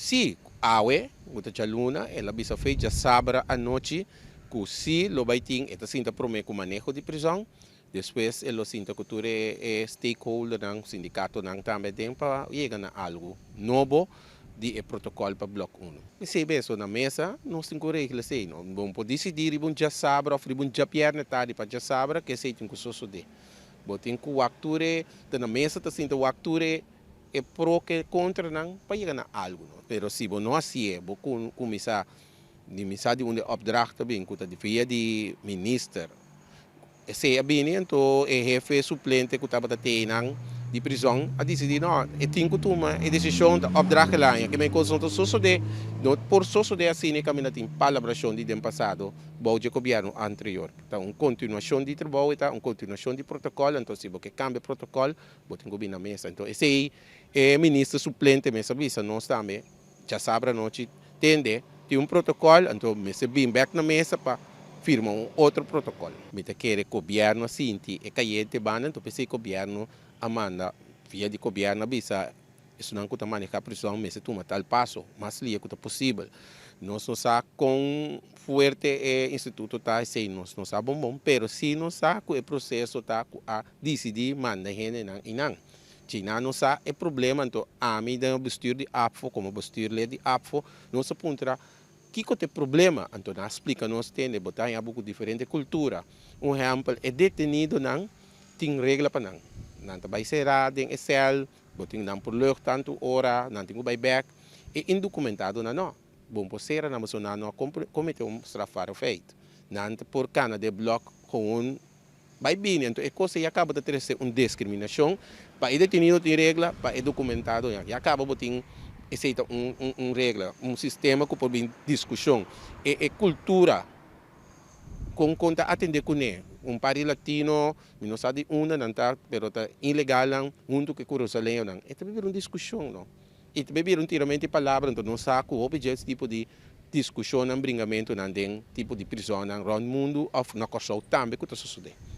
sim, awe, muita luna, ela bisa fez já sabra a noite, que se lo vai ter, esta cinta promete com manejo de prisão, depois ela sinta que tu é stakeholder ng sindicato ng também tem para chegar a algo novo de protocolo para bloco 1. E se isso na mesa, nós temos regras aí, não vamos decidir se já sabra, ou se já perna tarde para já sabra, que se tem que suceder. Botin ku wakture na mesa ta sinta wakture é pro que contra não para chegar a algo, não. Pero se você não assim é, você começar de onde opdracht também, que de via de minister. Se é bem, então é jefe suplente que estava tendo de prisão, a decidir não, é tem que tomar a decisão da opdracht lá, que me consulta só de, por só de assim que me tem palabração de ano passado, bom de governo anterior. Então, uma continuação de trabalho, uma continuação de protocolo, então se você cambia protocolo, você tem que vir na mesa. Então, esse é ministro suplente, me sabe, nós também, já sabe, nós tende, tem um protocolo, então me sabe, back na mesa para firma outro protocolo. Mita quer governo assim, e caiente bana, então pensei governo amanda via de governo bisa isso não custa manejar pressão, mas toma tal passo, mas lia que possível. Nós não sa com forte instituto tá sei nós não sa bom, pero se não sa com o processo tá a decidir manda gente não e não. China não sa é problema então a mim da bestuur de APFO como bestuur de APFO não se apontará que tem problema, então explica nós tem botar em alguma diferente cultura. Um exemplo é detenido não tem regra para não vai ser em cel, boting não por lugar tanto hora, não tem vai back e indocumentado não. Bom por ser na moção não cometeu strafbare feito. Não por cana de bloco com vai bem, então é coisa e acaba de ter uma discriminação, para o detenido tem regra, para o documentado e acaba boting aceita regra, sistema que pode discussão e cultura com conta atender com ele. País latino, não sabe uma não tá, pero tá ilegal muito que Jerusalém não. É também uma discussão, não. E também um tiramento de palavras, então não sabe o objeto tipo de discussão, bringamento, não tem tipo de prisão, não, no mundo ou na Kosovo também que está sucedendo.